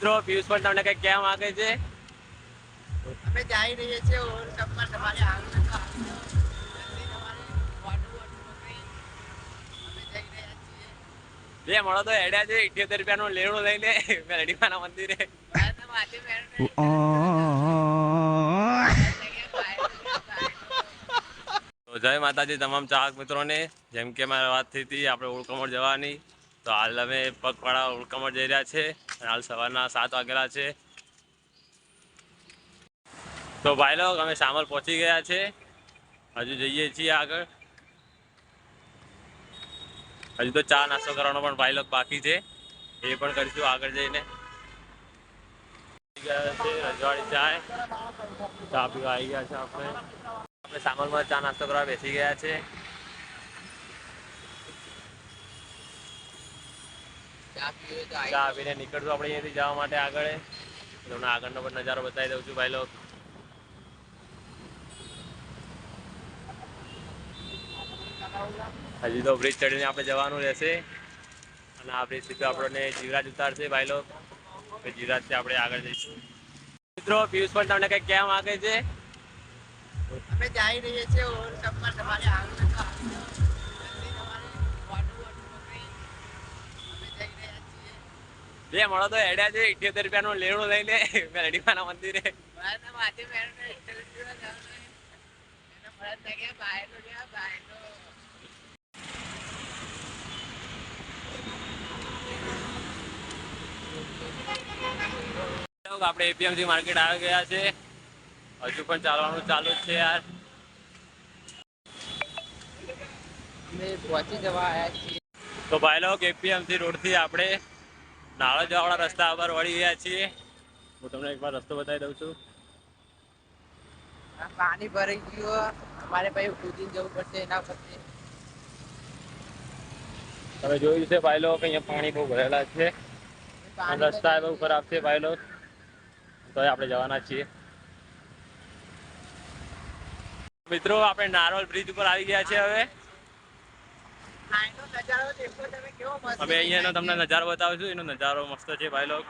મિત્રો પિયુષ પણ તમને કઈ કહેવા માંગે છે? અમે જઈ રહીએ છીએ ઓર કપમાં તમારે આગળ બે મળો તો હેડ્યા છે 78 રૂપિયાનું લેણું લઈને મેરડીમાના મંદિરે. તો જય માતાજી તમામ ચાહક મિત્રોને. જેમ કે મારે વાત થઈ હતી આપણે ઉળકમણ જવાની, તો હાલ અમે પગપાળા ઉળકમણ જઈ રહ્યા છે. હાલ સવારના 7 વાગેલા છે. તો ભાઈ લોગ અમે શામલ પહોંચી ગયા છે. હજુ જઈએ છીએ આગળ. હજુ તો ચા નાસ્તો કરવાનો પણ ભાઈ લોગ બાકી છે, એ પણ કરીશું આગળ જઈને. રજવાડી ચાય ચા પીવા આવી ગયા છે. આપણે શામલમાં ચા નાસ્તો કરવા બેસી ગયા છે. ચા પીને નીકળશું આપણે અહીંયાથી જવા માટે આગળ. તમને આગળનો પણ નજારો બતાવી દઉં છું ભાઈ લોગ. હજી તો બ્રિજ ચડીને આપણે જવાનું રહેશે, અને આ બ્રિજ સીધું આપણને જીવરાજ ઉતારશે ભાઈ લોગ. જીવરાજથી આપણે આગળ જઈશું. મિત્રો પિયુષ પણ તમને કઈ કહેવા માંગે છે? અમે જઈ રહીએ છીએ ઓર કપમાં તમારે આગળ બે મળો તો હેડ્યા છે 78 રૂપિયાનું લેણું લઈને મેરડીમાના મંદિરે. આપણે એપીએમસી માર્કેટ આવી ગયા છે. હજુ પણ ચાલવાનું ચાલુ જ છે યાર. અમે પહોંચી જવા આવ્યા છીએ. તો ભાઈ લોગ એપીએમસી રોડથી આપણે નાળા જવાવાળા રસ્તા પર વળી ગયા છીએ. હું તમને એકવાર રસ્તો બતાવી દઉં છું. પાણી ભરાઈ ગયું, અમારે ભાઈ કૂદીને જવું પડશે એના પછી. તમે જોયું છે ભાઈ લોગ અહીંયા પાણી બહુ ભરેલા છે. રસ્તા બહુ ખરાબ છે ભાઈ લોગ, તો આપણે જવાના છીએ. મિત્રો આપણે નારોલ બ્રિજ ઉપર આવી ગયા છે. હવે અમે અહીંયાનો તમને નજારો બતાવું છું. એનો નજારો મસ્ત છે ભાઈ લોગ.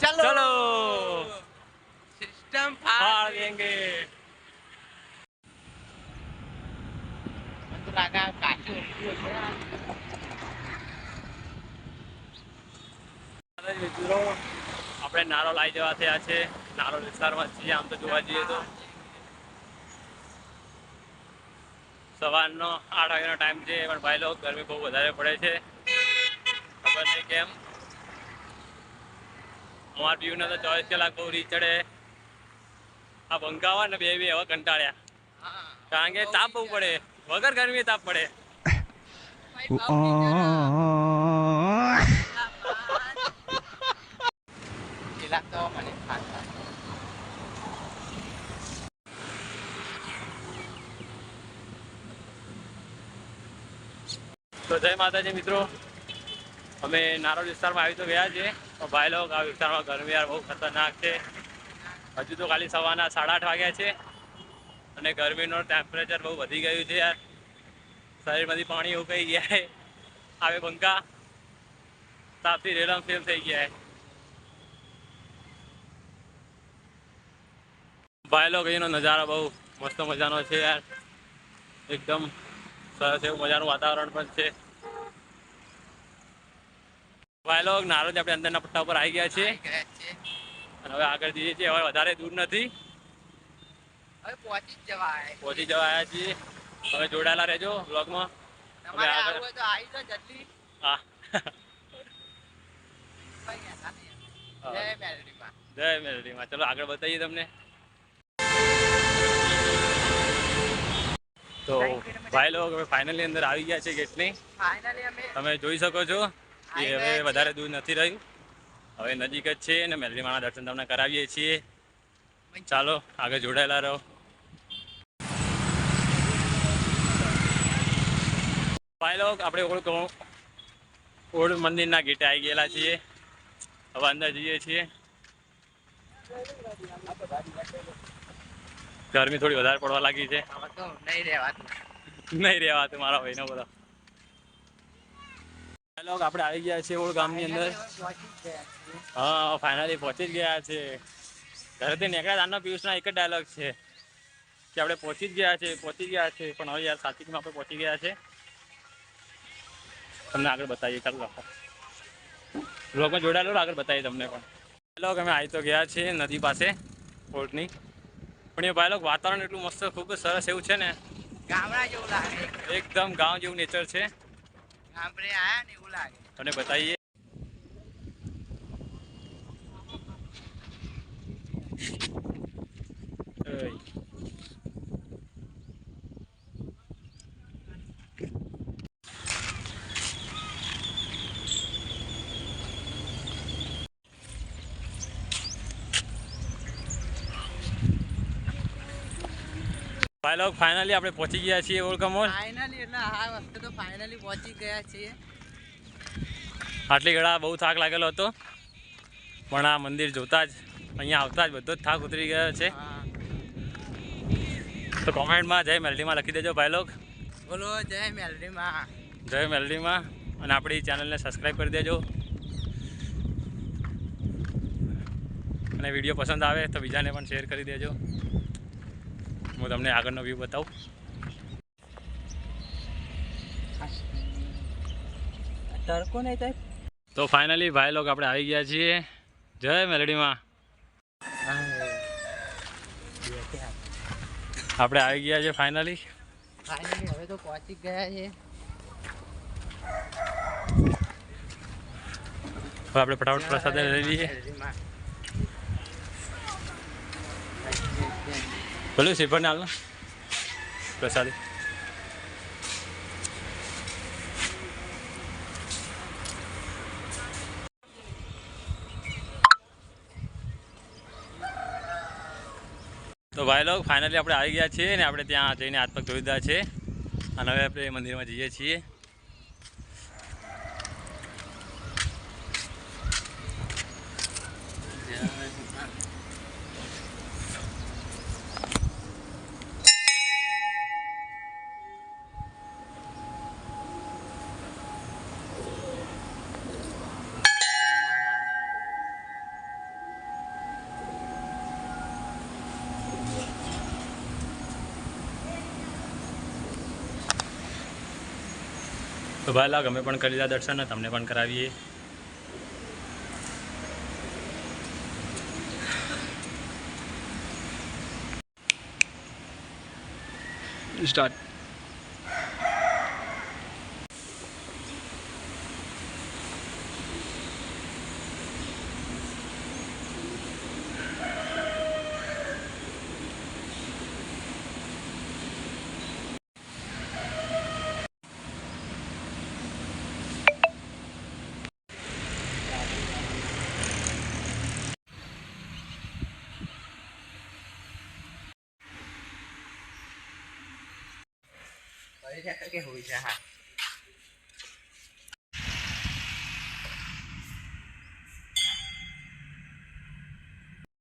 चलो સિસ્ટમ फाड़ देंगे. મિત્રો આપણે નારોલ આવી જવા થયા છે. નારોલ વિસ્તારમાં છીએ આમ તો જોવા જઈએ તો. સવારનો 8 વાગ્યાનો ટાઈમ છે, પણ ભાઈ લોગ ગરમી બહુ વધારે પડે છે. ખબર નહીં કેમ. અમારા પીયુને તો 24 કલાક બહુ રીત ચડે. આ પંખા હોય ને બે હવે કંટાળ્યા, કારણ કે તાપ બહુ પડે. વગર ગરમી તાપ પડે. તો જય માતાજી મિત્રો, અમે નારોલ વિસ્તારમાં આવી તો ગયા છીએ. ભાઈ લોગ આ વિસ્તારમાં ગરમી યાર બહુ ખતરનાક છે. હજુ તો ખાલી સવારના 8:30 વાગ્યા છે, અને ગરમીનું ટેમ્પરેચર બહુ વધી ગયું છે યાર. શરીરમાંથી પાણી ઉકાઈ ગયા છે. આવે પંખા તાપથી રેલમ ફેલ થઈ ગયા છે. ભાઈ લોગ અહીંનો નજારો બહુ મસ્ત મજાનો છે યાર. એકદમ સરસ એવું મજાનું વાતાવરણ પણ છે. ભાઈ લોગ નારોલ આપણે અંદરના પટ્ટા ઉપર આવી ગયા છીએ, અને હવે આગળ જઈએ છીએ. હવે વધારે દૂર નથી, હવે પહોંચી જવા આવ્યા છીએ. હવે જોડાયેલા રહેજો બ્લોગમાં. અમે આગળ હા જય મેલડીમાં. ચલો આગળ બતાવીએ તમને. તો ભાઈ લોગ હવે ફાઇનલી અંદર આવી ગયા છે ગેટની. તમે જોઈ શકો છો કે હવે વધારે દૂર નથી રહ્યું, હવે નજીક જ છે. અને મેલડીમાના દર્શન તમને કરાવીએ છીએ. ચાલો આગળ જોડાયેલા રહો. ભાઈ લોગ આપણે ઓલ્ડ મંદિરના ગેટે આવી ગયેલા છીએ. હવે અંદર જઈએ છીએ. ગરમી થોડી વધારે પડવા લાગી છે. તો નહીં રહેવાતું. નહીં રહેવાતું મારા ભાઈનો બોલો. લોકો આપણે આવી ગયા છીએ ઓલ્ડ ગામની અંદર. હા ફાઇનલી પહોંચી જ ગયા છે. ઘરેથી નીકળ્યા તારનો પિયુષના એક જ ડાયલોગ છે કે આપણે પહોંચી જ ગયા છે. પણ હવે યાર સાચીમાં આપણે પહોંચી ગયા છે. તમને આગળ બતાવીએ. ચાલો રાખો બ્લોગમાં જોડાયેલો આગળ બતાવીએ તમને પણ. ભાઈ લોકો અમે આવી તો ગયા છીએ નદી પાસે ઓલ્ડની. પણ એ ભાઈ લોકો વાતાવરણ એટલું મસ્ત ખૂબ જ સરસ એવું છે ને. ગામડા જેવું લાગે. એકદમ ગામ જેવું નેચર છે. ગામડે આયા ને એવું લાગે. તમને બતાવીએ. ભાઈ લોકો ફાઇનલી આપણે પહોંચી ગયા છીએ ઓલ્ડ કમોલ. ફાઇનલી એટલે આ વખતે તો ફાઇનલી પહોંચી ગયા છીએ. આટલી ઘડા બહુ થાક લાગેલો હતો પણ આ મંદિર જોતા જ અહીંયા આવતા જ બધો જ થાક ઉતરી ગયો છે. તો કોમેન્ટમાં જય મેલડીમાં લખી દેજો ભાઈ લોગ. બોલો જય મેલડીમાં. જય મેલડીમાં. અને આપણી ચેનલને સબસ્ક્રાઈબ કરી દેજો. અને વિડીયો પસંદ આવે તો બીજાને પણ શેર કરી દેજો. હું તમને આગળનો વ્યૂ બતાવું. તડકો નહીં થાય. તો ફાઇનલી ભાઈ લોગ આપણે આવી ગયા છીએ જય મેલડીમાં. આપણે આવી ગયા છે ફાઇનલી. હવે તો પહોંચી ગયા છે. હવે આપણે ફટાફટ પ્રસાદ લઈ લઈએ. બોલું શ્રીફળ ને હાલ પ્રસાદ. તો ભાઈ લોગ ફાઇનલી આપણે આવી ગયા છીએ ને આપણે ત્યાં જઈને હાથ પગ ધોઈ દીધા છે. અને હવે આપણે મંદિરમાં જઈએ છીએ. તો ભાઈ લાગ અમે પણ કરી લીધા દર્શન. તમને પણ કરાવીએ. સ્ટાર્ટ. કે હોય છે હા.